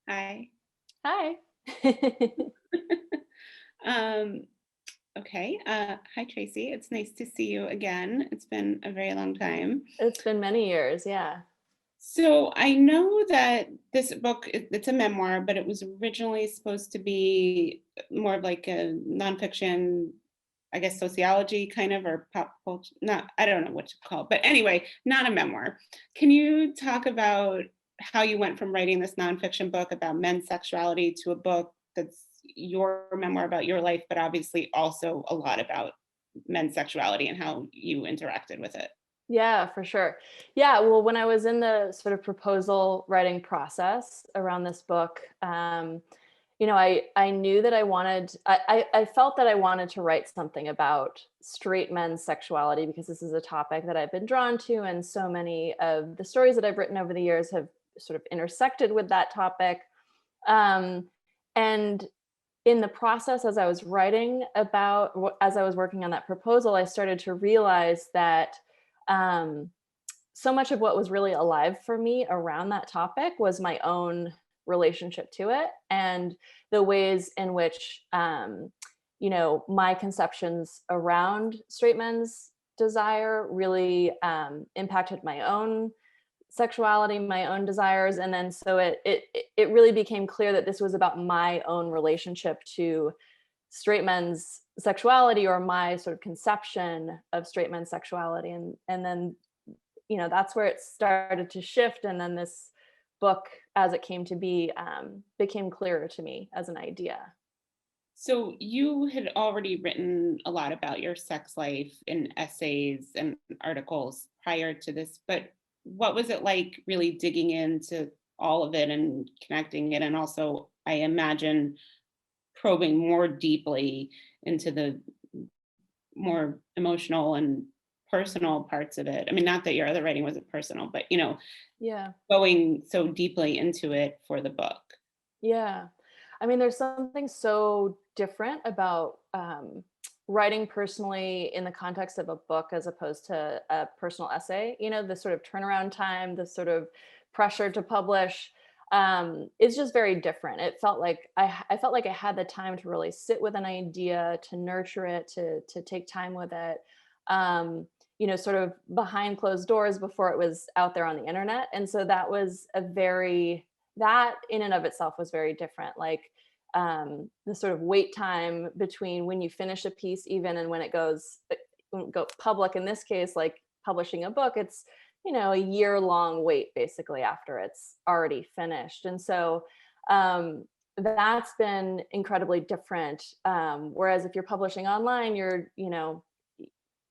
Hi. Hi. Um, okay. Hi, Tracy. It's nice to see you again. It's been a very long time. It's been many years, yeah. So I know that this book, it's a memoir, but it was originally supposed to be more of like a nonfiction, I guess, sociology kind of, or pop culture. Not, I don't know what to call it, but anyway, not a memoir. Can you talk about how you went from writing this nonfiction book about men's sexuality to a book that's your memoir about your life, but obviously also a lot about men's sexuality and how you interacted with it? Yeah, for sure. Yeah, well, when I was in the sort of proposal writing process around this book, I knew that I felt that I wanted to write something about straight men's sexuality because this is a topic that I've been drawn to, and so many of the stories that I've written over the years have sort of intersected with that topic. Um, and in the process, as I was as I was working on that proposal, I started to realize that um, so much of what was really alive for me around that topic was my own relationship to it and the ways in which, my conceptions around straight men's desire really impacted my own sexuality, my own desires, and then so it really became clear that this was about my own relationship to straight men's sexuality, or my sort of conception of straight men's sexuality, and then that's where it started to shift, and then this book, as it came to be, became clearer to me as an idea. So you had already written a lot about your sex life in essays and articles prior to this, but what was it like really digging into all of it and connecting it? And also, I imagine probing more deeply into the more emotional and personal parts of it. I mean, not that your other writing wasn't personal, but Yeah. going so deeply into it for the book. Yeah. I mean, there's something so different about writing personally in the context of a book as opposed to a personal essay. The sort of turnaround time, the sort of pressure to publish is just very different. It felt like I felt like I had the time to really sit with an idea, to nurture it, to take time with it. Sort of behind closed doors before it was out there on the internet. And so that in and of itself was very different. Like the sort of wait time between when you finish a piece, even, and when it go public. In this case, like publishing a book, it's a year-long wait basically after it's already finished. And so that's been incredibly different. Whereas if you're publishing online, you're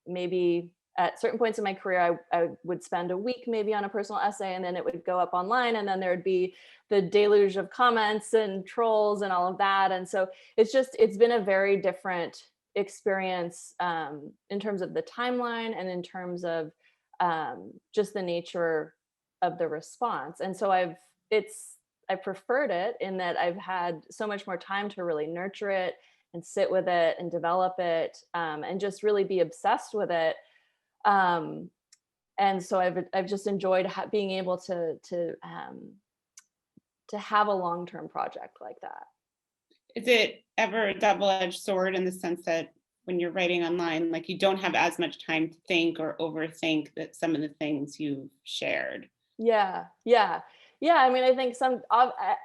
maybe at certain points in my career, I would spend a week maybe on a personal essay, and then it would go up online, and then there would be the deluge of comments and trolls and all of that. And so it's been a very different experience in terms of the timeline and in terms of just the nature of the response. And so I preferred it in that I've had so much more time to really nurture it and sit with it and develop it, and just really be obsessed with it. Um, and so I've just enjoyed being able to have a long-term project like that. Is it ever a double-edged sword in the sense that when you're writing online, like you don't have as much time to think or overthink that some of the things you've shared? Yeah, yeah, yeah. I mean, I think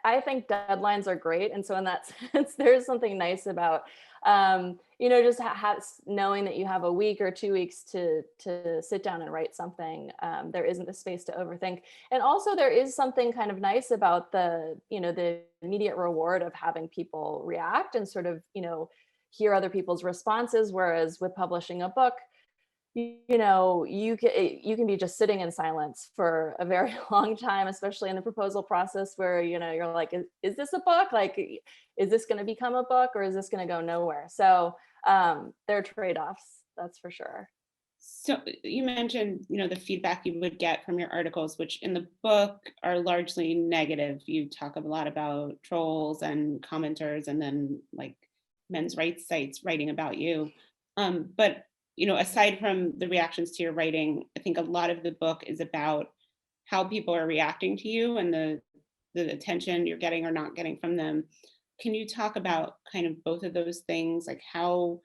I think deadlines are great, and so in that sense, there's something nice about just knowing that you have a week or 2 weeks to sit down and write something. There isn't the space to overthink, and also there is something kind of nice about the immediate reward of having people react and sort of hear other people's responses. Whereas with publishing a book, you can be just sitting in silence for a very long time, especially in the proposal process where you're like, is this a book, like, is this going to become a book, or is this going to go nowhere? So there are trade-offs, that's for sure. So you mentioned, the feedback you would get from your articles, which in the book are largely negative. You talk a lot about trolls and commenters and then like men's rights sites writing about you. But aside from the reactions to your writing, I think a lot of the book is about how people are reacting to you and the the attention you're getting or not getting from them. Can you talk about kind of both of those things, like how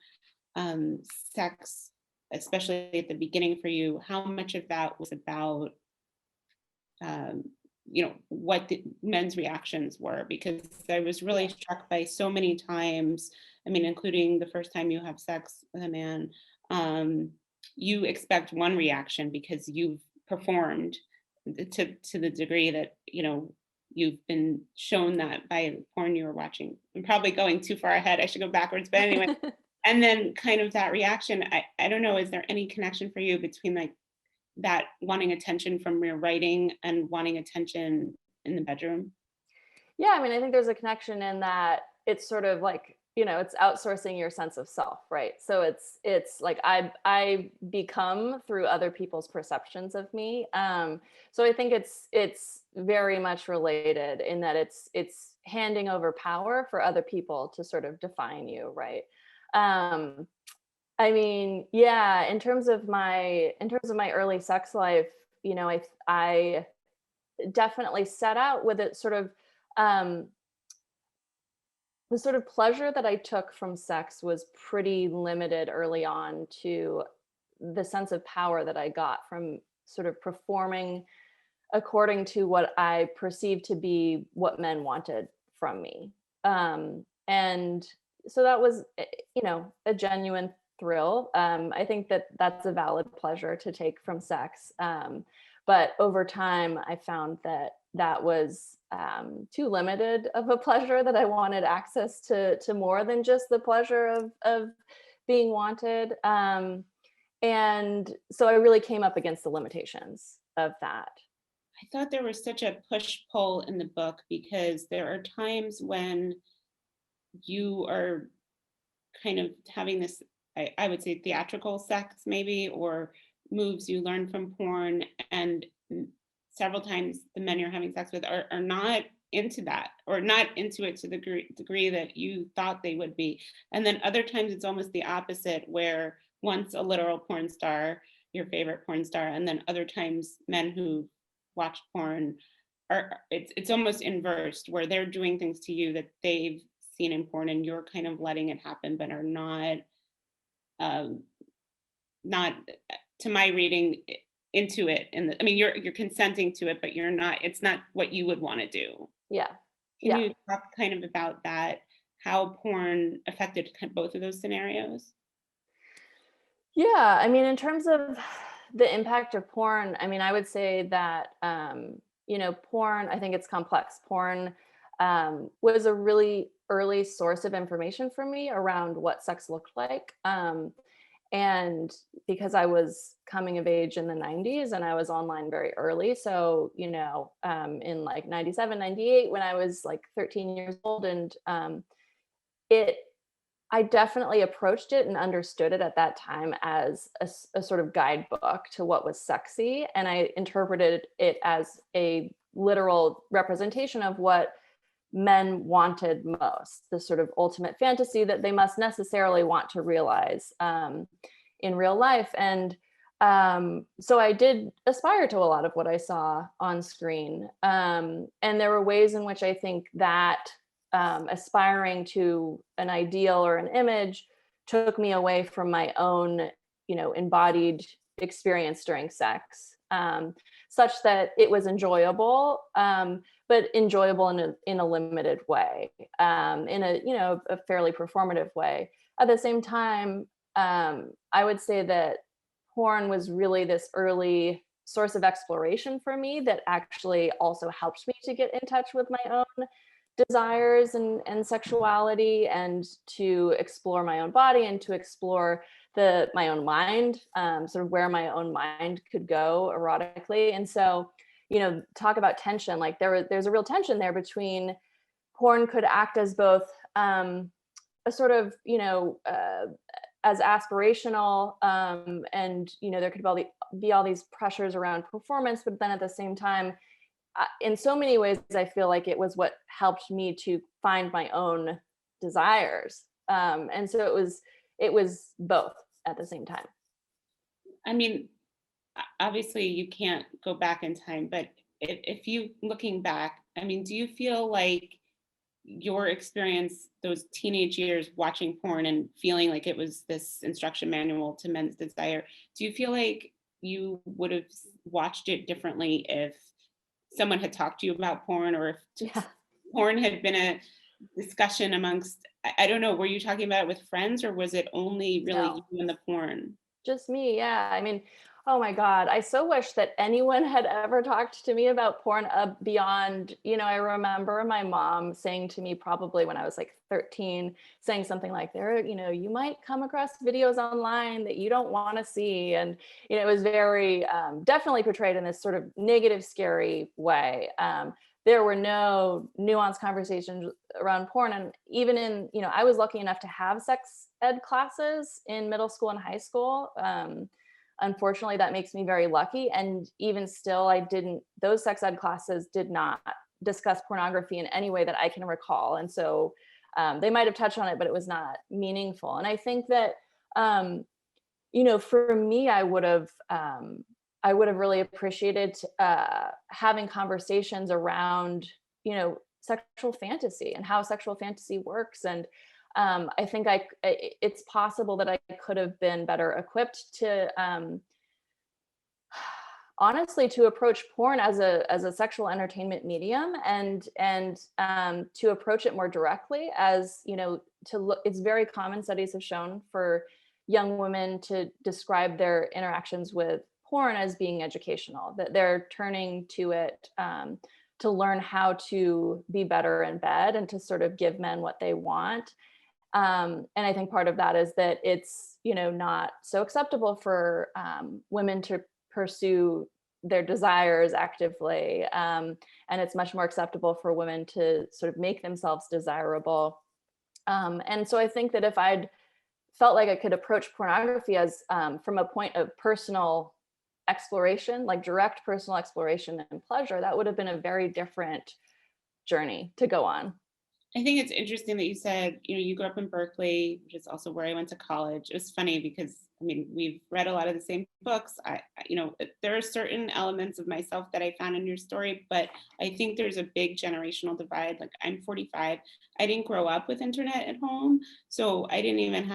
sex, especially at the beginning for you, how much of that was about um, what the men's reactions were? Because I was really struck by so many times, I mean, including the first time you have sex with a man, you expect one reaction because you've performed to the degree that, you've been shown that by the porn you were watching. I'm probably going too far ahead. I should go backwards, but anyway. And then kind of that reaction, I don't know, is there any connection for you between like that wanting attention from your writing and wanting attention in the bedroom? Yeah, I mean, I think there's a connection in that it's sort of like, it's outsourcing your sense of self, right? So it's like I become through other people's perceptions of me. So I think it's very much related in that it's handing over power for other people to sort of define you, right? Um, I mean, yeah, in terms of my early sex life, I definitely set out with it sort of um the sort of pleasure that I took from sex was pretty limited early on to the sense of power that I got from sort of performing according to what I perceived to be what men wanted from me. And so that was, a genuine thrill. I think that that's a valid pleasure to take from sex. But over time, I found that that was too limited of a pleasure, that I wanted access to more than just the pleasure of being wanted. And so I really came up against the limitations of that. I thought there was such a push pull in the book because there are times when you are kind of having this, I would say, theatrical sex, maybe, or moves you learn from porn. And several times the men you're having sex with are not into that, or not into it to the degree that you thought they would be. And then other times it's almost the opposite, where once a literal porn star, your favorite porn star, and then other times men who watch porn it's almost inversed, where they're doing things to you that they've seen in porn and you're kind of letting it happen, but are um not to my reading into it. And I mean, you're consenting to it, but you're not, it's not what you would want to do. Yeah. Can Yeah. you talk kind of about that, how porn affected both of those scenarios? Yeah, I mean, in terms of the impact of porn, I mean, I would say that porn, I think it's complex. Porn was a really early source of information for me around what sex looked like. And because I was coming of age in the 90s and I was online very early. So, in like 97, 98, when I was like 13 years old, and it I definitely approached it and understood it at that time as a sort of guidebook to what was sexy. And I interpreted it as a literal representation of what men wanted most, the sort of ultimate fantasy that they must necessarily want to realize in real life. And so I did aspire to a lot of what I saw on screen. And there were ways in which I think that aspiring to an ideal or an image took me away from my own, embodied experience during sex, such that it was enjoyable, but enjoyable in a limited way, in a fairly performative way. At the same time, I would say that porn was really this early source of exploration for me that actually also helped me to get in touch with my own desires and sexuality, and to explore my own body, and to explore my own mind, sort of where my own mind could go erotically. And so, talk about tension, like there's a real tension there between porn could act as both a sort of, as aspirational, and there could be all these pressures around performance, but then at the same time, in so many ways, I feel like it was what helped me to find my own desires. And so it was both at the same time. I mean, obviously you can't go back in time, but if you looking back, I mean, do you feel like your experience, those teenage years watching porn and feeling like it was this instruction manual to men's desire, do you feel like you would have watched it differently if someone had talked to you about porn, or if Yeah. porn had been a discussion amongst, I don't know, were you talking about it with friends, or was it only really No. you and the porn? Just me, yeah. I mean, oh my God, I so wish that anyone had ever talked to me about porn beyond, I remember my mom saying to me probably when I was like 13, saying something like, you might come across videos online that you don't want to see. And, it was very definitely portrayed in this sort of negative, scary way. There were no nuanced conversations around porn. And even I was lucky enough to have sex ed classes in middle school and high school. Unfortunately, that makes me very lucky. And even still, those sex ed classes did not discuss pornography in any way that I can recall. And so they might have touched on it, but it was not meaningful. And I think that, for me, I would have really appreciated having conversations around, sexual fantasy and how sexual fantasy works. And I think it's possible that I could have been better equipped to, honestly, to approach porn as a sexual entertainment medium, and to approach it more directly as, to look. It's very common, studies have shown, for young women to describe their interactions with porn as being educational, that they're turning to it to learn how to be better in bed and to sort of give men what they want. And I think part of that is that it's, not so acceptable for women to pursue their desires actively. And it's much more acceptable for women to sort of make themselves desirable. And so I think that if I'd felt like I could approach pornography as from a point of personal exploration, like direct personal exploration and pleasure, that would have been a very different journey to go on. I think it's interesting that you said, you grew up in Berkeley, which is also where I went to college. It was funny because, I mean, we've read a lot of the same books. There are certain elements of myself that I found in your story, but I think there's a big generational divide. Like, I'm 45. I didn't grow up with internet at home, so I didn't even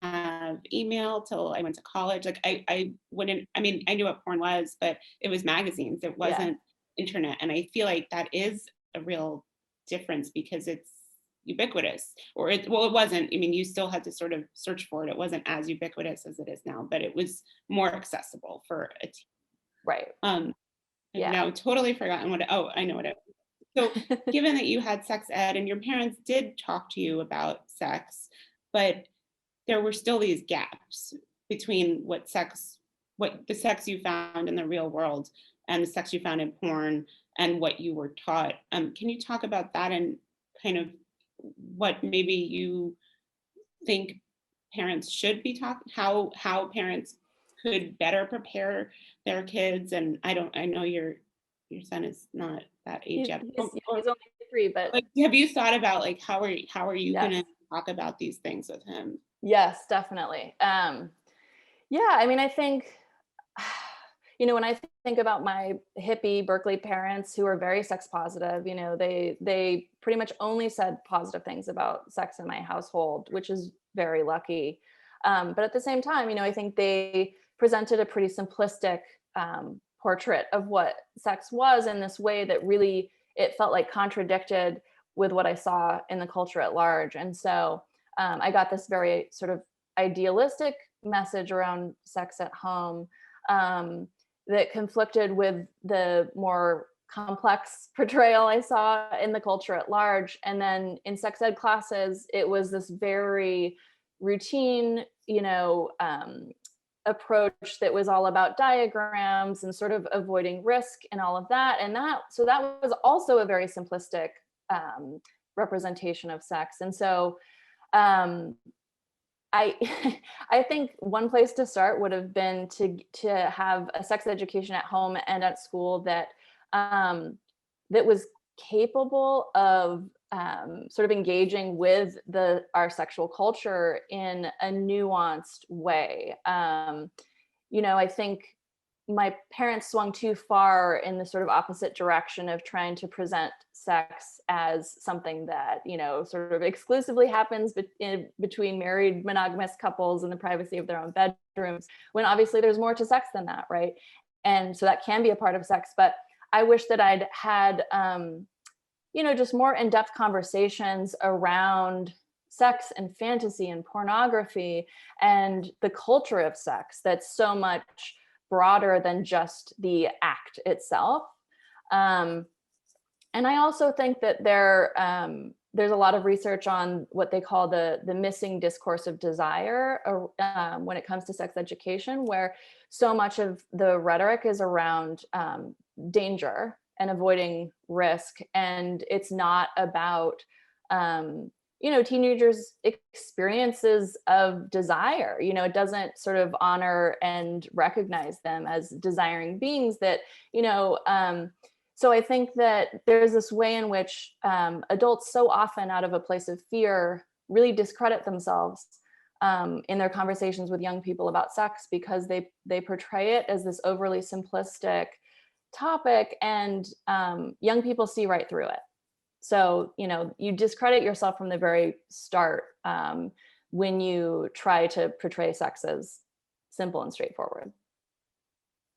have email till I went to college. Like, I wouldn't, I mean, I knew what porn was, but it was magazines. It Yeah. wasn't internet. And I feel like that is a real difference because it's ubiquitous, it wasn't. I mean, you still had to sort of search for it. It wasn't as ubiquitous as it is now, but it was more accessible for a teen. Right. I've Yeah. now totally forgotten I know what it was. So given that you had sex ed and your parents did talk to you about sex, but there were still these gaps between what the sex you found in the real world and the sex you found in porn and what you were taught. Can you talk about that and kind of what maybe you think parents should be taught, how parents could better prepare their kids? And I know your son is not that age yet. He's only 3, but Like, have you thought about like how are you yes. gonna talk about these things with him? Yes, definitely. Yeah, I mean, I think, when I think about my hippie Berkeley parents who are very sex positive, they pretty much only said positive things about sex in my household, which is very lucky. But at the same time, I think they presented a pretty simplistic portrait of what sex was in this way that really, it felt like contradicted with what I saw in the culture at large. And so I got this very sort of idealistic message around sex at home that conflicted with the more complex portrayal I saw in the culture at large. And then in sex ed classes, it was this very routine, approach that was all about diagrams and sort of avoiding risk and all of that. And so that was also a very simplistic representation of sex. And so I I think one place to start would have been to have a sex education at home and at school that that was capable of sort of engaging with our sexual culture in a nuanced way. I think my parents swung too far in the sort of opposite direction of trying to present sex as something that, you know, sort of exclusively happens between married monogamous couples in the privacy of their own bedrooms, when obviously there's more to sex than that, right? And so that can be a part of sex. But I wish that I'd had, you know, just more in-depth conversations around sex and fantasy and pornography and the culture of sex that's so much broader than just the act itself. And I also think that there's a lot of research on what they call the missing discourse of desire when it comes to sex education, where so much of the rhetoric is around danger and avoiding risk, and it's not about you know, teenagers' experiences of desire. You know, it doesn't sort of honor and recognize them as desiring beings that, you know, so I think that there's this way in which adults so often out of a place of fear really discredit themselves in their conversations with young people about sex, because they portray it as this overly simplistic topic, and young people see right through it. So, you know, you discredit yourself from the very start when you try to portray sex as simple and straightforward.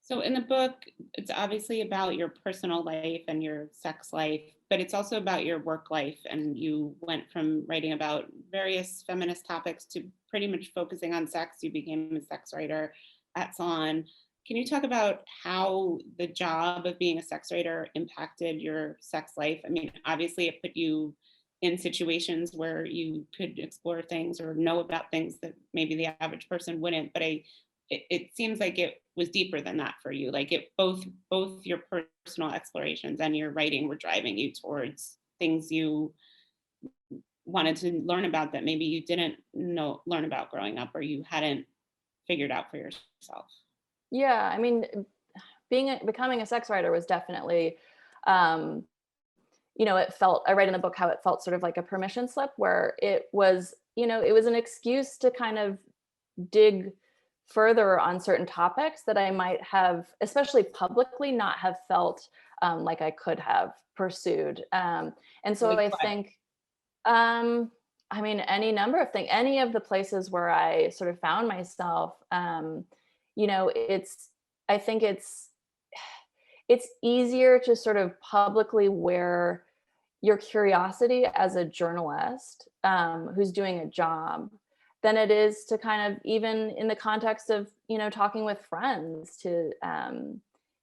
So in the book, it's obviously about your personal life and your sex life, but it's also about your work life. And you went from writing about various feminist topics to pretty much focusing on sex. You became a sex writer at Salon. Can you talk about how the job of being a sex writer impacted your sex life? I mean, obviously it put you in situations where you could explore things or know about things that maybe the average person wouldn't, but it seems like it was deeper than that for you. Like it both your personal explorations and your writing were driving you towards things you wanted to learn about that maybe you didn't learn about growing up, or you hadn't figured out for yourself. Yeah, I mean, becoming a sex writer was definitely, um, you know, I write in the book how it felt sort of like a permission slip, where it was, you know, it was an excuse to kind of dig further on certain topics that I might have, especially publicly, not have felt like I could have pursued. And so Like I what? think, I mean, any number of things, any of the places where I sort of found myself, you know, I think it's easier to sort of publicly wear your curiosity as a journalist who's doing a job than it is to kind of, even in the context of, you know, talking with friends, to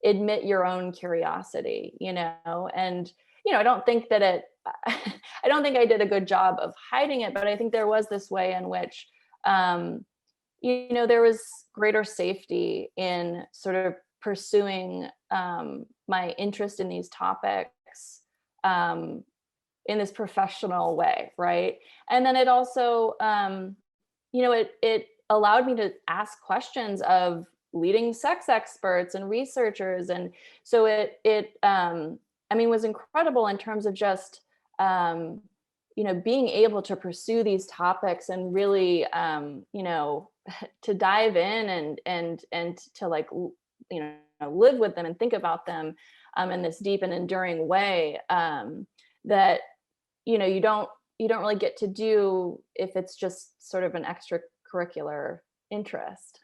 admit your own curiosity, you know. And, you know, I don't think I don't think I did a good job of hiding it, but I think there was this way in which, you know, there was greater safety in sort of pursuing my interest in these topics in this professional way, right? And then it also, you know, it allowed me to ask questions of leading sex experts and researchers, and so I mean, was incredible in terms of just you know, being able to pursue these topics and really you know, to dive in and to, like, you know, live with them and think about them in this deep and enduring way that, you know, you don't really get to do if it's just sort of an extracurricular interest.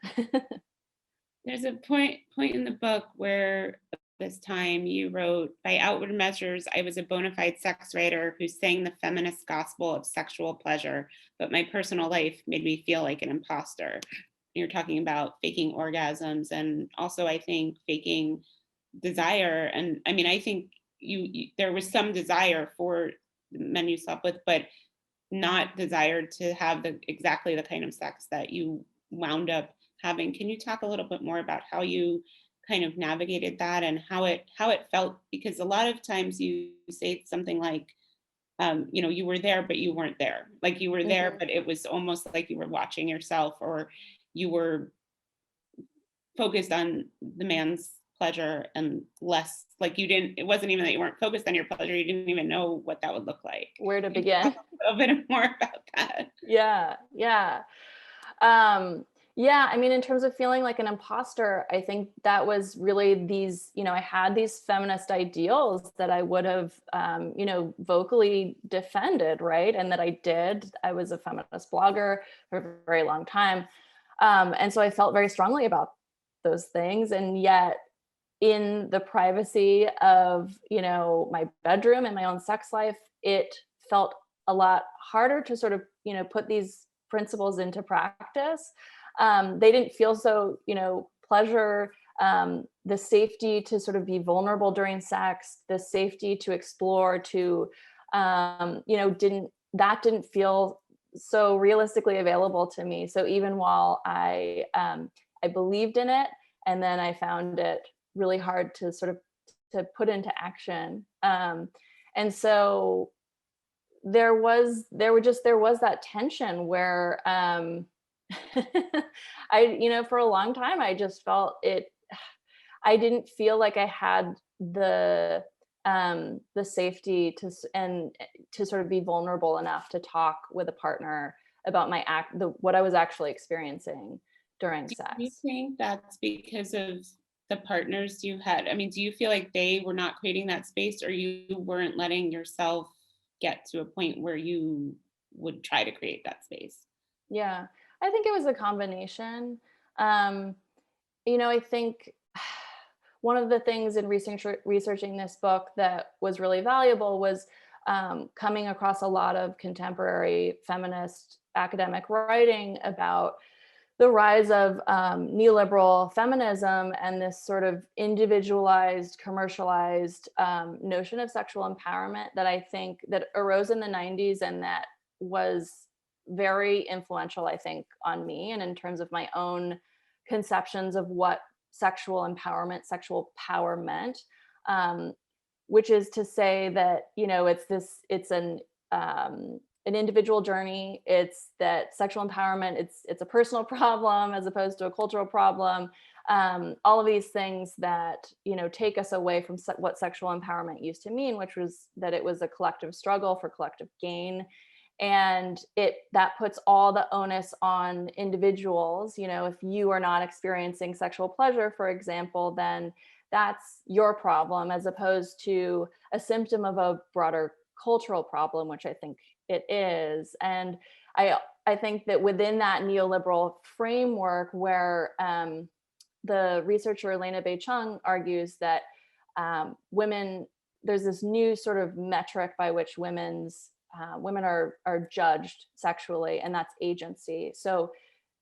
There's a point in the book where this time you wrote, by outward measures, I was a bona fide sex writer who sang the feminist gospel of sexual pleasure, but my personal life made me feel like an imposter. You're talking about faking orgasms and also, I think, faking desire. And I mean, I think there was some desire for the men you slept with, but not desire to have exactly the kind of sex that you wound up having. Can you talk a little bit more about how you kind of navigated that and how it felt? Because a lot of times you say something like, you know, you were there, but you weren't there. Like you were there, but it was almost like you were watching yourself, or you were focused on the man's pleasure and less, like it wasn't even that you weren't focused on your pleasure, you didn't even know what that would look like. Where to Can you talk begin? a little bit more about that? Yeah. Um, Yeah, I mean, in terms of feeling like an imposter, I think that was really these, I had these feminist ideals that I would have, vocally defended, right? And that I did. I was a feminist blogger for a very long time. And so I felt very strongly about those things. And yet, in the privacy of, my bedroom and my own sex life, it felt a lot harder to sort of, put these principles into practice. They didn't feel so, pleasure, the safety to sort of be vulnerable during sex, the safety to explore, to, didn't feel so realistically available to me. So even while I believed in it, and then I found it really hard to sort of to put into action. And so there was that tension where for a long time I just felt it. I didn't feel like I had the safety and to sort of be vulnerable enough to talk with a partner about what I was actually experiencing during Do you sex. think that's because of the partners you had? I mean, do you feel like they were not creating that space, or you weren't letting yourself get to a point where you would try to create that space? Yeah, I think it was a combination. Um, I think one of the things in researching this book that was really valuable was coming across a lot of contemporary feminist academic writing about the rise of neoliberal feminism and this sort of individualized, commercialized notion of sexual empowerment that I think that arose in the 90s and that was very influential, I think, on me and in terms of my own conceptions of what sexual empowerment, sexual power meant, um, which is to say that, it's an individual journey. It's that sexual empowerment, it's a personal problem as opposed to a cultural problem. All of these things that, take us away from what sexual empowerment used to mean, which was that it was a collective struggle for collective gain. And that puts all the onus on individuals. If you are not experiencing sexual pleasure, for example, then that's your problem as opposed to a symptom of a broader cultural problem, which I think it is. And I think that within that neoliberal framework where the researcher Elena Bei Chung argues that women, there's this new sort of metric by which women are judged sexually, and that's agency. So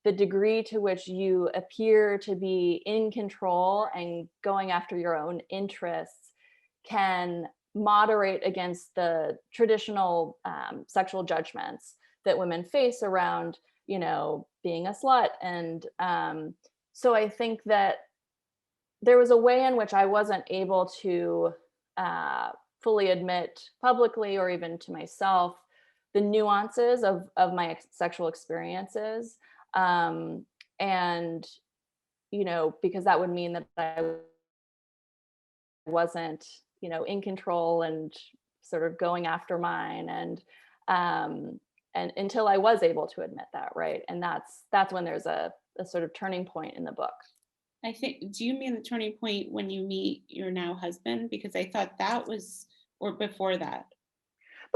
the degree to which you appear to be in control and going after your own interests can moderate against the traditional sexual judgments that women face around, being a slut. And so I think that there was a way in which I wasn't able to fully admit publicly or even to myself the nuances of my sexual experiences. And, because that would mean that I wasn't, in control and sort of going after mine. And until I was able to admit that, right? And that's when there's a sort of turning point in the book. I think, do you mean the turning point when you meet your now husband? Because I thought that was, or before that.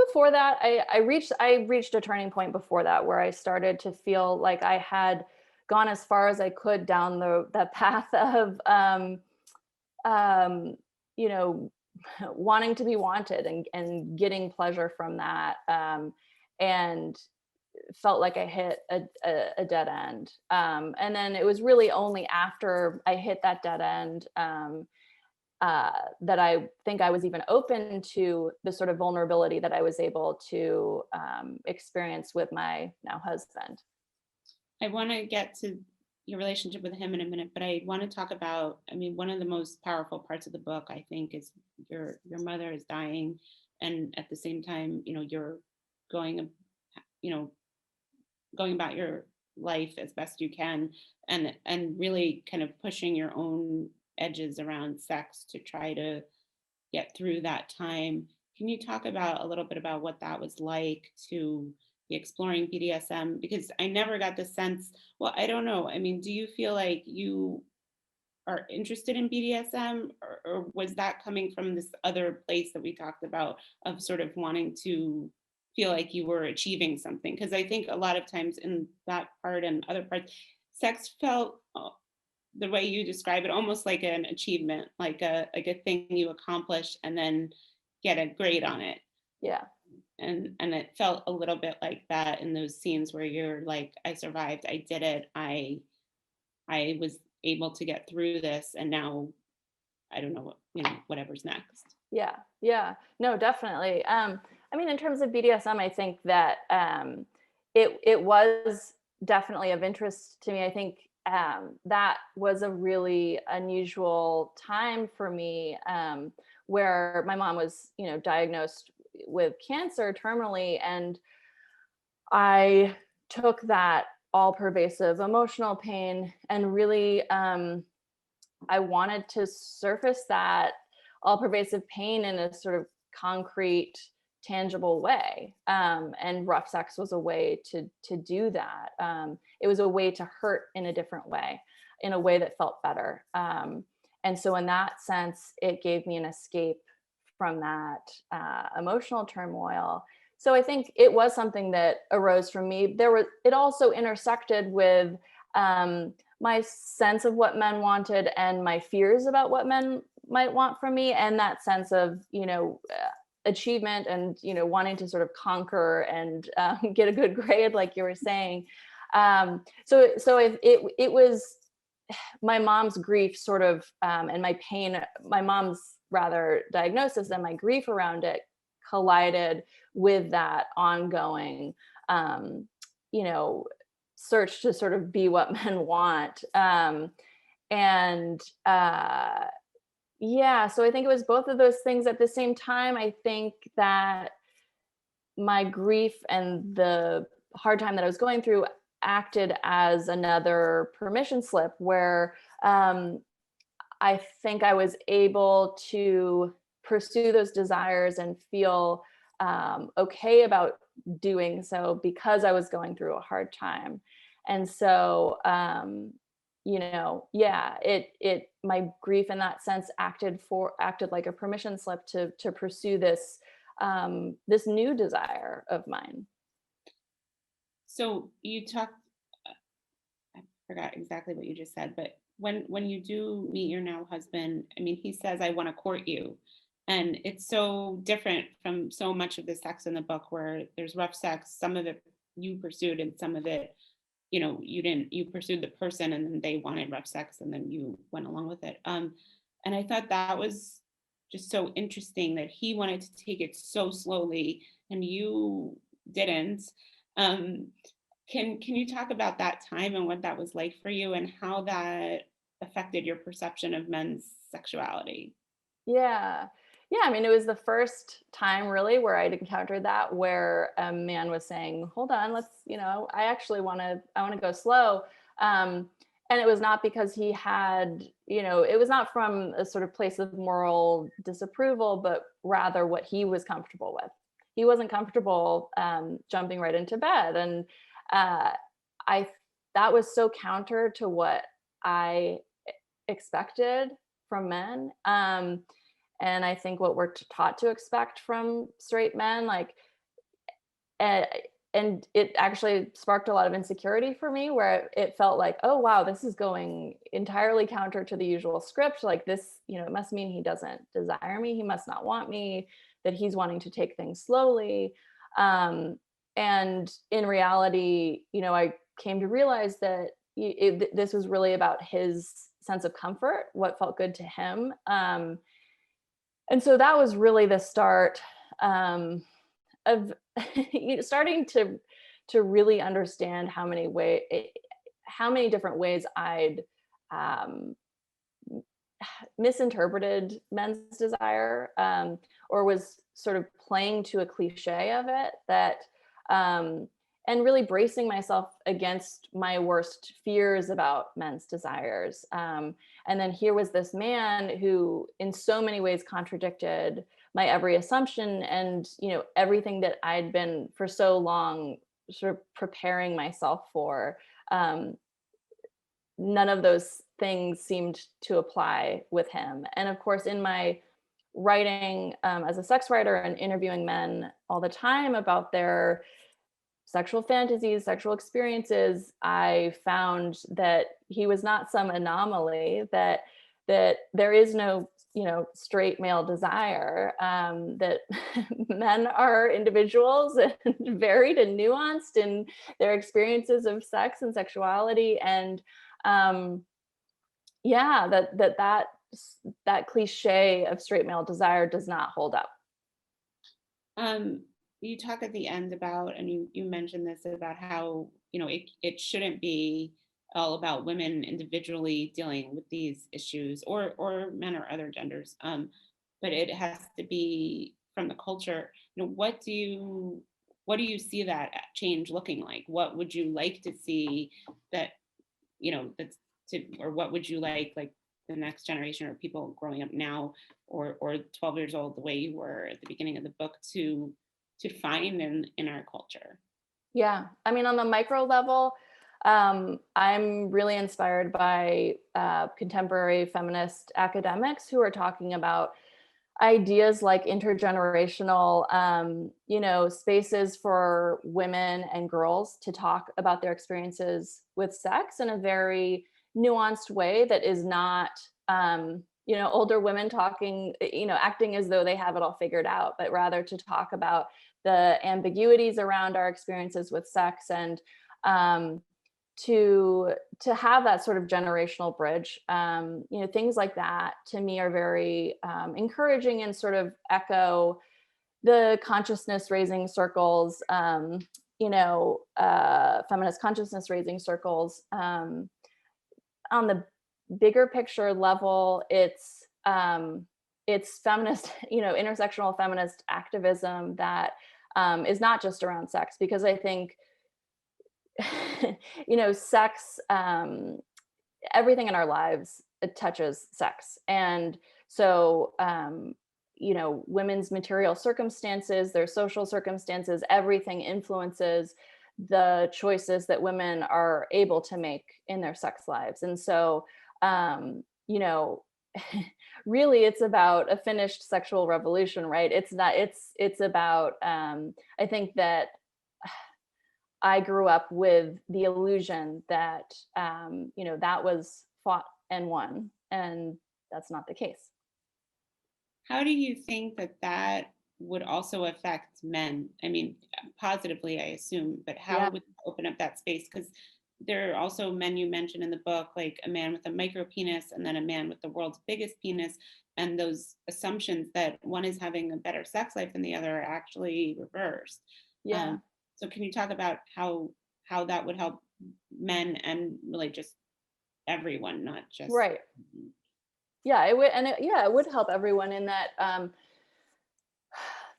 Before that, I reached a turning point before that where I started to feel like I had gone as far as I could down the path of um, you know wanting to be wanted and getting pleasure from that, and felt like I hit a dead end. And then it was really only after I hit that dead end that I think I was even open to the sort of vulnerability that I was able to experience with my now husband. I want to get to your relationship with him in a minute, but I want to talk about, I mean, one of the most powerful parts of the book, I think, is your mother is dying, and at the same time, you're going, you know, going about your life as best you can, and really kind of pushing your own edges around sex to try to get through that time. Can you talk about a little bit about what that was like to, be exploring BDSM? Because I never got the sense, well, I don't know. I mean, do you feel like you are interested in BDSM, or was that coming from this other place that we talked about of sort of wanting to feel like you were achieving something? Because I think a lot of times in that part and other parts, sex felt the way you describe it almost like an achievement, like a thing you accomplish and then get a grade on it. Yeah. And it felt a little bit like that in those scenes where you're like, I survived, I did it, I was able to get through this, and now I don't know what, whatever's next. Yeah, yeah. No, definitely. I mean, in terms of BDSM, I think that it was definitely of interest to me. I think that was a really unusual time for me, where my mom was, diagnosed with cancer terminally, and I took that all pervasive emotional pain and really I wanted to surface that all pervasive pain in a sort of concrete, tangible way. And rough sex was a way to do that. It was a way to hurt in a different way, in a way that felt better. And so in that sense, it gave me an escape from that emotional turmoil. So I think it was something that arose from me. It also intersected with my sense of what men wanted and my fears about what men might want from me, and that sense of achievement and wanting to sort of conquer and get a good grade, like you were saying. So it was my mom's grief sort of and my pain, my mom's rather diagnosis and my grief around it collided with that ongoing search to sort of be what men want. Yeah, so I think it was both of those things at the same time. I think that my grief and the hard time that I was going through acted as another permission slip where I think I was able to pursue those desires and feel okay about doing so because I was going through a hard time. And so, my grief in that sense acted like a permission slip to pursue this this new desire of mine. So you talked, I forgot exactly what you just said, but when you do meet your now husband, I mean, he says, I want to court you. And it's so different from so much of the sex in the book where there's rough sex, some of it you pursued and some of it, you didn't, you pursued the person and then they wanted rough sex and then you went along with it. And I thought that was just so interesting that he wanted to take it so slowly and you didn't. Can you talk about that time and what that was like for you and how that affected your perception of men's sexuality? Yeah. Yeah, I mean, it was the first time really where I'd encountered that, where a man was saying, hold on, I want to go slow. And it was not because he had, it was not from a sort of place of moral disapproval, but rather what he was comfortable with. He wasn't comfortable jumping right into bed. And that was so counter to what I expected from men. And I think what we're taught to expect from straight men, and it actually sparked a lot of insecurity for me, where it felt like, oh wow, this is going entirely counter to the usual script. Like this, it must mean he doesn't desire me. He must not want me, that he's wanting to take things slowly. And in reality, I came to realize that this was really about his sense of comfort, what felt good to him. And so that was really the start of starting to really understand how many different ways I'd misinterpreted men's desire, or was sort of playing to a cliche of it, that and really bracing myself against my worst fears about men's desires. And then here was this man who in so many ways contradicted my every assumption and, everything that I'd been for so long sort of preparing myself for, none of those things seemed to apply with him. And of course, in my writing as a sex writer and interviewing men all the time about their sexual fantasies, sexual experiences, I found that he was not some anomaly, that there is no, straight male desire, that men are individuals and varied and nuanced in their experiences of sex and sexuality. And yeah, that cliche of straight male desire does not hold up. Um, you talk at the end about, and you mentioned this about how, it shouldn't be all about women individually dealing with these issues, or men or other genders. But it has to be from the culture. What do you see that change looking like? What would you like to see that, that's or what would you like the next generation or people growing up now, or 12 years old, the way you were at the beginning of the book, to find in our culture? Yeah. I mean, on the micro level, I'm really inspired by contemporary feminist academics who are talking about ideas like intergenerational, spaces for women and girls to talk about their experiences with sex in a very nuanced way that is not, older women talking, acting as though they have it all figured out, but rather to talk about the ambiguities around our experiences with sex, and to have that sort of generational bridge. Things like that to me are very encouraging and sort of echo the consciousness raising circles, feminist consciousness raising circles. On the bigger picture level, it's feminist, intersectional feminist activism that is not just around sex, because I think sex, everything in our lives, it touches sex. And so, women's material circumstances, their social circumstances, everything influences the choices that women are able to make in their sex lives. And so, really it's about a finished sexual revolution, right? It's about, I think that I grew up with the illusion that, that was fought and won, and that's not the case. How do you think that would also affect men? I mean, positively, I assume, but how Yeah. would it open up that space? Because there are also men you mentioned in the book, like a man with a micro penis and then a man with the world's biggest penis. And those assumptions that one is having a better sex life than the other are actually reversed. Yeah. So can you talk about how that would help men and really just everyone, not just. Right. Yeah, it would, and it would help everyone in that,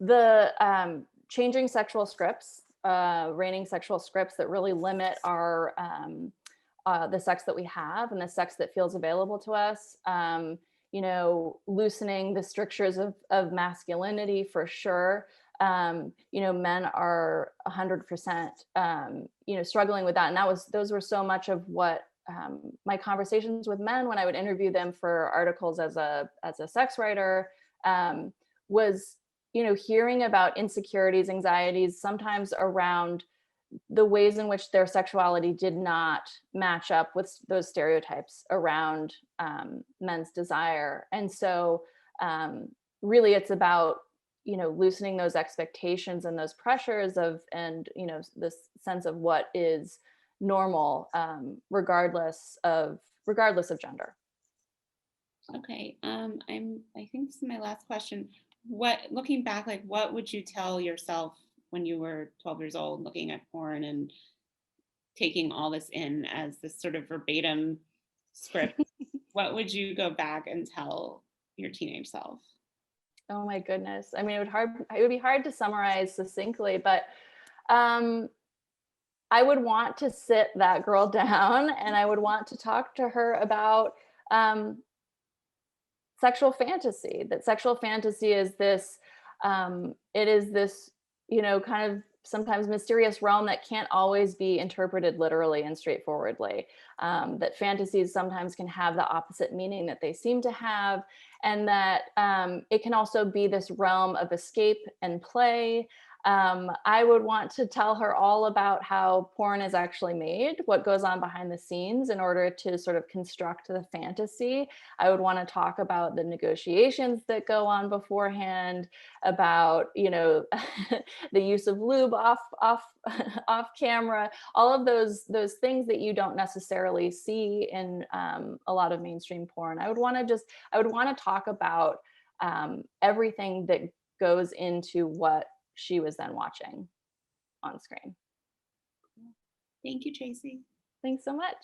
the changing sexual scripts, reigning sexual scripts that really limit our, the sex that we have and the sex that feels available to us. Loosening the strictures of masculinity, for sure. Men are 100%, struggling with that, and those were so much of what, my conversations with men when I would interview them for articles as a sex writer, was, hearing about insecurities, anxieties, sometimes around the ways in which their sexuality did not match up with those stereotypes around, men's desire. And so, really it's about, loosening those expectations and those pressures and this sense of what is normal, regardless of gender. Okay. I think this is my last question. Looking back, like, what would you tell yourself when you were 12 years old, looking at porn and taking all this in as this sort of verbatim script? What would you go back and tell your teenage self? Oh my goodness. I mean, it would be hard to summarize succinctly, but um I would want to sit that girl down and I would want to talk to her about, um sexual fantasy. That sexual fantasy is this, it is this, kind of sometimes mysterious realm that can't always be interpreted literally and straightforwardly. That fantasies sometimes can have the opposite meaning that they seem to have, and that it can also be this realm of escape and play. I would want to tell her all about how porn is actually made, what goes on behind the scenes in order to sort of construct the fantasy. I would want to talk about the negotiations that go on beforehand, about, you know, the use of lube off camera, all of those things that you don't necessarily see in a lot of mainstream porn. I would want to talk about everything that goes into what she was then watching on screen. Thank you, Tracy. Thanks so much.